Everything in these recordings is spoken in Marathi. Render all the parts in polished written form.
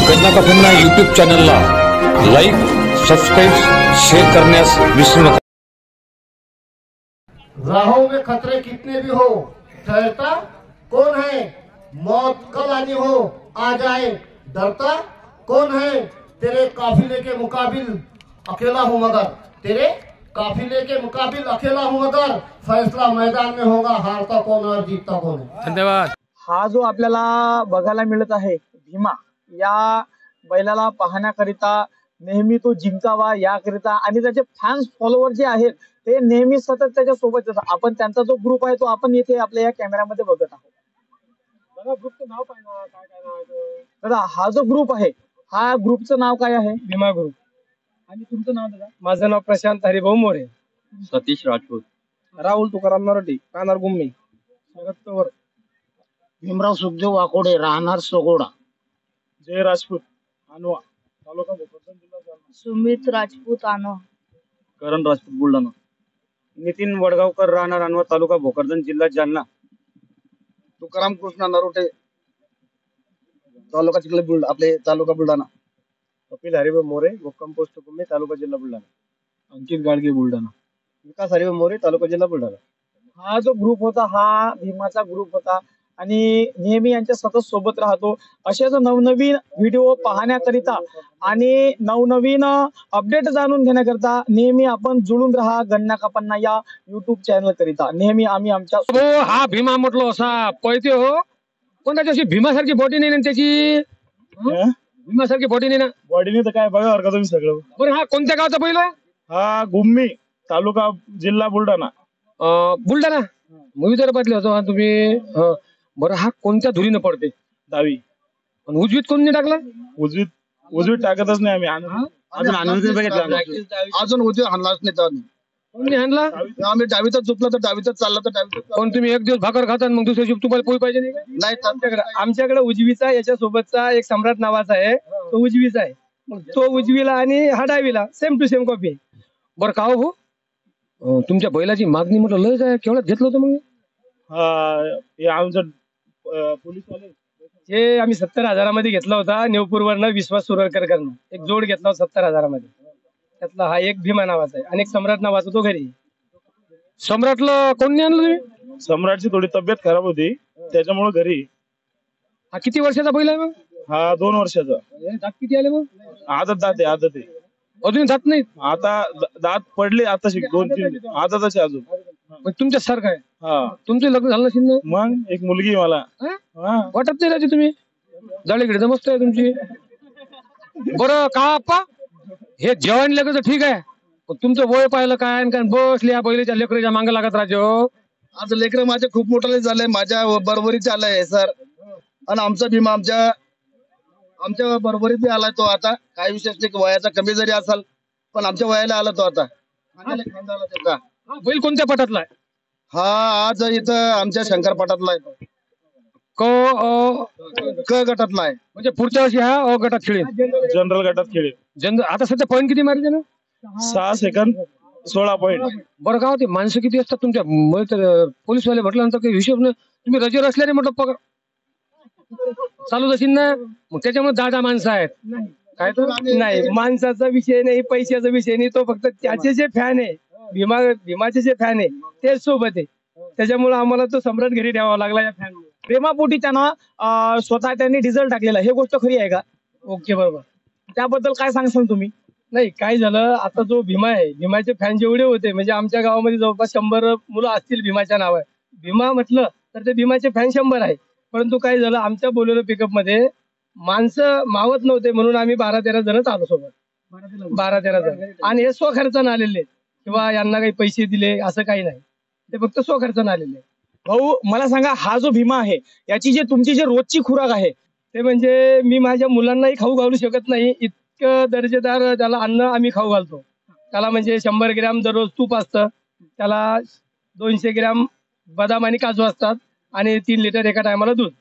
गन्ना का फन्ना यूट्यूब चॅनलला लाईक, सबस्क्राईब, शेअर करण्यास विसरू नका। राहों में खतरे कितने भी हो, ठहरता कौन है? मौत कल आनी हो आ जाए, डरता कौन है? तेरे काफिले के मुकाबिल अकेला हूँ मगर, तेरे काफिले के मुकाबिल अकेला हूँ मगर, फैसला मैदान में होगा, हारता कौन और जीतता कौन है। धन्यवाद। हा जो आपल्याला बघायला मिळत आहे भीमा, या बैलाला पाहण्याकरिता नेहमी तो जिंकावा याकरिता आणि त्याचे फॅन्स फॉलोअर जे आहेत ते नेहमी सतत त्याच्या सोबत येतात। आपण त्यांचा जो ग्रुप आहे तो आपण येथे आपल्या या कॅमेऱ्यामध्ये बघत आहोत। दादा ग्रुपचं नाव काय नाव, काय काय नाव आहे? दादा हा जो ग्रुप आहे, हा ग्रुपचं नाव काय आहे? भीमा ग्रुप। आणि तुमचं नाव दादा? माझं नाव प्रशांत हरिभाऊ मोरे। सतीश राजपूत, राहुल तुकाराम नरटी, कानार गुम्मी, शरद पवार, भीमराव सुखदेव वाकोडे, राहणार सोगोडा, जय राजपूत, अनवा, तालुका भोकरदन, जिल्हा जालना, सुमित राजपूत आनो, करण राजपूत बुलढाणा, नितीन वडगावकर राहणार अनवा, तालुका भोकरदन, जिल्हा जालना, तुकाराम कृष्णा नरोटे, तालुका चिखली आपले तालुका बुलढाणा, कपिल हरिभाऊ मोरे, भोक्कम पोस्ट गुम्मी, तालुका जिल्हा बुलढाणा, अंकित गाडगे बुलढाणा, विकास हरिभाऊ मोरे, तालुका जिल्हा बुलढाणा। हा जो ग्रुप होता हा भीमाचा ग्रुप होता आणि नेहमी यांच्या सतत सोबत राहतो। असेच नवनवीन व्हिडिओ पाहण्याकरिता आणि नवनवीन अपडेट जाणून घेण्याकरिता नेहमी आपण जुळून राहा गन्ना का पन्ना या युट्यूब चॅनल करिता। नेहमी आम्ही आमच्या हो हा भीमा म्हटलो असा पळते हो, पण त्याची भीमासारखी बॉडी नाही ना त्याची, भीमासारखी बॉडी नाही ना। बॉडीने तर काय बघा का तुम्ही सगळं। बरं हा कोणत्या गावचा बैल आहे? हा गुम्मी, तालुका जिल्हा बुलढाणा। बुलढाणा मी विदर्भातले होतो तुम्ही। बरं हा कोणत्या धुरीनं पडते? डावी। आणि उजवीत कोणी टाकला? उजवीत टाकतच नाही आम्ही, अजून उजवी हाणलाच नाही तर कोणी हाणला? आम्ही डावीतच झोपला तर डावीतच चालला तर डावीतच। पण तुम्ही एक दिवस भाकर खाता मग दुसऱ्या दिवशी तुम्हाला पोळी पाहिजे नाही का? नाही आमच्याकडे उजवीचा याच्या सोबतचा एक सम्राट नावाचा आहे, तो उजवीचा आहे, मग तो उजवीला आणि हा डावीला सेम टू सेम कॉपी आहे। बरं का हो तुमच्या बैलाची मागणी म्हटलं लय काय केवढ्यात घेतलं होतं मग? हे आमचं पोलीस वाले हे आम्ही 70,000 घेतला होता नेवपूरवरनं विश्वास सुरकर करणं, एक जोड घेतला होता 70,000 त्यातला हा एक भीमा नावाचा आहे आणि एक सम्राट नावाचा तो घरी। सम्राटला कोणी आणलं तुम्ही? सम्राटची थोडी तब्येत खराब होती त्याच्यामुळे घरी। हा किती वर्षाचा बैल आहे मग? हा 2 वर्षाचा। दात किती आले मग? आदत आहे अजून जात नाही आता, दात पडले आता 2-3 आदतच आहे अजून। मग तुमच्या सारखं आहे? हा तुमचं लग्न झालं नसेल ना? मग एक मुलगी मला। वाटत नाही राहते तुम्ही जाळीकडे तर मस्त आहे तुमची। बरं का आप्पा हे जेवण लेकर ठीक आहे, पण तुमचं वय पाहिलं काय बसले या बैलाच्या लेकराच्या मागं लागत राहते हो। आज लेकर माझे खूप मोठे झालंय, माझ्या बरोबरीचे आलाय सर, आणि आमचा भीमा आमच्या बरोबरीत बी आलाय तो आता। काही विशेष नाही, वयाचा कमी जरी असेल पण आमच्या वयाला आला तो आता। त्याचा हा बैल कोणत्या पटातला आहे? हा आज इथं आमच्या शंकर पटातला आहे, क गटातला आहे। म्हणजे पुढच्या वर्षी हा अ गटात खेळेल, जनरल गटात खेळेल। आता सध्या पॉईंट किती मारले ना? 6 सेकंद 16 पॉईंट। बरं का होते माणसं किती असतात तुमच्या? पोलीसवाले म्हटल्यानंतर काही हिशोब नाही, तुम्ही रजेवर असल्याने म्हटलं पगार चालू असेल ना, मग त्याच्यामुळे दादा माणसं आहेत काय? तर नाही, माणसाचा विषय नाही, पैशाचा विषय नाही, तो फक्त त्याचे जे फॅन आहे भीमाचे जे फॅन आहे तेच सोबत आहे, त्याच्यामुळे आम्हाला तो सम्राट घरी द्यावा लागला या फॅन। प्रेमापोटी त्यांना स्वतः त्यांनी डिझेल टाकलेला, हे गोष्ट खरी आहे का? ओके बरोबर, त्याबद्दल काय सांगसाल तुम्ही? नाही काय झालं आता जो भीमा आहे, भीमाचे फॅन जेवढे होते म्हणजे आमच्या गावामध्ये जवळपास 100 मुलं असतील भीमाच्या नाव आहे। भीमा म्हटलं तर ते भीमाचे फॅन 100 आहे, परंतु काय झालं आमच्या बोलेरो पिकअप मध्ये माणसं मावत नव्हते म्हणून आम्ही 12-13 जणच आलो सोबत, 12-13 जण, आणि हे स्वखर्चाने आलेले किंवा यांना काही पैसे दिले असं काही नाही, ते फक्त स्वखर्चाने आलेले। भाऊ मला सांगा, हा जो भीमा आहे याची तुमची जे रोजची खुराक आहे ते म्हणजे मी माझ्या मुलांनाही खाऊ घालू शकत नाही, इतकं दर्जेदार त्याला अन्न आम्ही खाऊ घालतो त्याला। म्हणजे 100 ग्रॅम दररोज तूप असतं त्याला, 200 ग्रॅम बदाम आणि काजू असतात आणि 3 लिटर एका टायमाला दूध।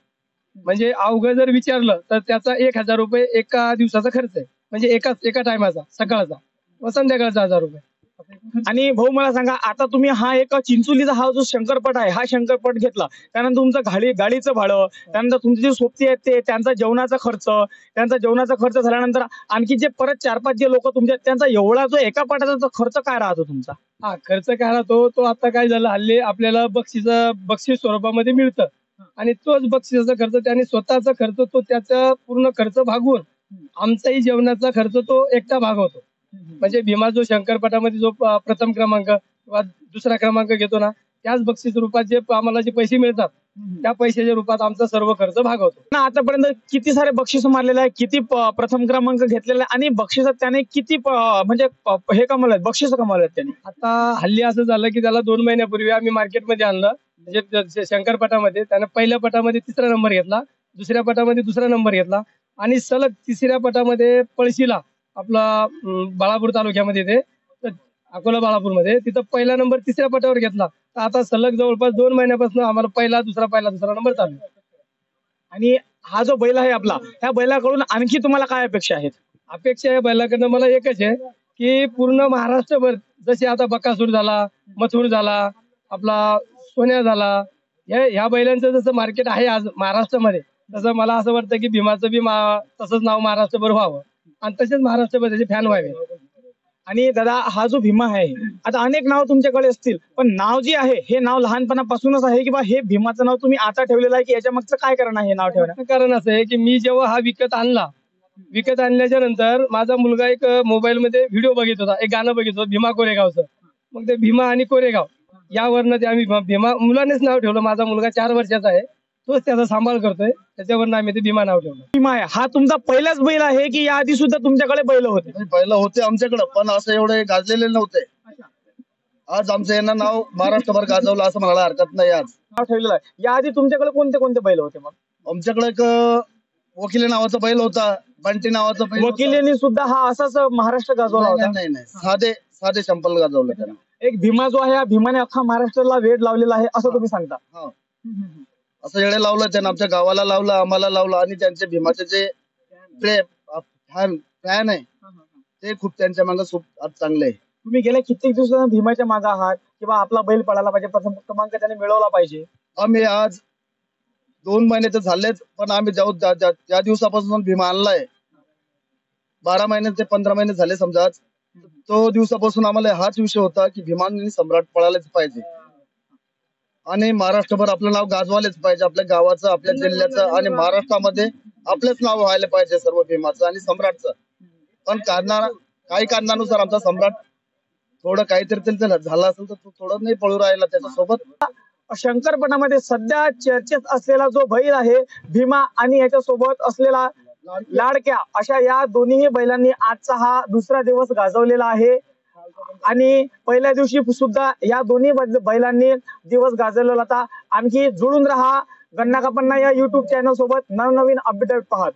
म्हणजे अवघं जर विचारलं तर त्याचा 1000 रुपये एका दिवसाचा खर्च आहे, म्हणजे एका टायमाचा, सकाळचा व संध्याकाळचा 1000 रुपये आणि भाऊ मला सांगा, आता तुम्ही हा एक चिंचोलीचा हा जो शंकरपट आहे, हा शंकरपट घेतला, त्यानंतर तुमचं गाडीचं भाडं, त्यानंतर तुमचे जे सोबती आहेत ते त्यांचा जेवणाचा खर्च झाल्यानंतर आणखी जे परत 4-5 जे लोक तुमच्या त्यांचा एवढा जो एका पटाचा जो खर्च काय राहतो तुमचा? हा खर्च काय राहतो तो आता काय झालं हल्ली आपल्याला बक्षीस स्वरूपामध्ये मिळतं आणि तोच बक्षिसाचा खर्च त्याने स्वतःचा खर्च तो त्याचा पूर्ण खर्च भागवून आमचाही जेवणाचा खर्च तो एकटा भागवतो. म्हणजे भीमा जो शंकरपटामध्ये जो प्रथम क्रमांक किंवा दुसरा क्रमांक घेतो ना, त्याच बक्षीस रूपात जे आम्हाला जे पैसे मिळतात त्या पैशाच्या रूपात आमचा सर्व खर्च भागवतो. आतापर्यंत किती सारे बक्षीस मारलेले आहे, किती प्रथम क्रमांक घेतलेला आहे आणि बक्षिसात त्याने किती म्हणजे हे कमवले बक्षीस कमवले त्यांनी? आता हल्ली असं झालं की त्याला 2 महिन्यापूर्वी आम्ही मार्केटमध्ये आणलं, म्हणजे शंकरपटामध्ये त्यानं पहिल्या पटामध्ये 3रा नंबर घेतला, दुसऱ्या पटामध्ये 2रा नंबर घेतला आणि सलग 3ऱ्या पटामध्ये पळशीला आपला बाळापूर तालुक्यामध्ये ते अकोला बाळापूरमध्ये तिथं पहिला नंबर 3ऱ्या पटावर घेतला. तर आता सलग जवळपास 2 महिन्यापासून आम्हाला पहिला दुसरा नंबर चालू आहे. आणि हा जो बैल आहे आपला, ह्या बैलाकडून आणखी तुम्हाला काय अपेक्षा आहेत? अपेक्षा या बैलाकडनं मला एकच आहे की पूर्ण महाराष्ट्रभर जसे आता बकासूर झाला, मथुर झाला, आपला सोन्या झाला, ह्या बैलांचं जसं मार्केट आहे आज महाराष्ट्रामध्ये, तसं मला असं वाटतं की भीमाचं बी तसंच नाव महाराष्ट्रभर व्हावं आणि तसेच महाराष्ट्रभर त्याचे फॅन व्हावे. आणि दादा हा जो भीमा आहे, आता अनेक नाव तुमच्याकडे असतील, पण नाव जे आहे हे नाव लहानपणापासूनच आहे की बा हे भीमाचं नाव तुम्ही आता ठेवलेलं आहे, की याच्या मागचं काय कारण आहे हे नाव ठेवण्याचं? कारण असं आहे की मी जेव्हा हा विकत आणल्याच्या नंतर माझा मुलगा एक मोबाईल मध्ये व्हिडिओ बघित होता, एक गाणं बघित होतं भीमा कोरेगावचं. मग ते भीमा आणि कोरेगाव यावरनं ते आम्ही भीमा मुलानेच नाव ठेवलं. माझा मुलगा 4 वर्षाचा आहे, तोच त्याचा सांभाळ करतोय, त्याच्यावरनं आम्ही ते भीमा नाव ठेवलं. भीमा आहे हा तुमचा पहिलाच बैल आहे की या आधी सुद्धा तुमच्याकडे बैल होते? पहिलं होते आमच्याकडे, पण असं एवढे गाजलेले नव्हते. आज आमचं यांना नाव महाराष्ट्रभर गाजवलं असं म्हणायला हरकत नाही. आज नाव ठेवलेलं आहे. या आधी तुमच्याकडे कोणते कोणते बैल होते? मग आमच्याकडे एक वकिले नावाचा बैल होता, बंटी नावाचा बैल होता. वकिलांनी सुद्धा हा असाच महाराष्ट्र गाजवला होता? नाही नाही, साधे संपल गाजवलं त्यानं. एक भीमा जो आहे, या भीमाने अख्खा महाराष्ट्राला वेड लावलेला आहे असं तुम्ही सांगता? हा. असं येडे लावलं त्यानं, आमच्या गावाला लावलं, आम्हाला लावलं आणि त्यांचे भीमाचे जे फॅन आहे ते खूप त्यांच्या मागे खूप चांगले आहे. तुम्ही गेल्या कित्येक दिवसांना भीमाच्या मागे आहात किंवा आपला बैल पडायला पाहिजे, प्रथम क्रमांक त्याने मिळवला पाहिजे. आम्ही आज 2 महिने तर झालेच, पण आम्ही ज्या दिवसापासून भीमा आणलाय 12 महिने ते 15 महिने झाले समजा, आज तो दिवसापासून आम्हाला हाच विषय होता की भीमाने सम्राट पळायलाच पाहिजे आणि महाराष्ट्रभर आपलं नाव गाजवायलाच पाहिजे, आपल्या गावाचं, आपल्या जिल्ह्याचं आणि महाराष्ट्रामध्ये आपलंच नाव व्हायला पाहिजे सर्व भीमाचं आणि सम्राटचं. पण काही कारणानुसार आमचा सम्राट थोडं काहीतरी झालं असेल तर तो थोडं नाही पळू राहिला. त्याच्यासोबत शंकरपटामध्ये सध्या चर्चेत असलेला जो बैल आहे भीमा आणि याच्यासोबत असलेला लाडक्या, अशा या दोन्ही बैलांनी आजचा हा 2रा दिवस गाजवलेला आहे. आणि पहिल्या दिवशी सुद्धा या दोन्ही बैलांनी दिवस गाजवलेला होता. आणखी जुळून राहा गन्ना कापन्ना या YouTube चॅनल सोबत, नवनवीन अपडेट पाहत.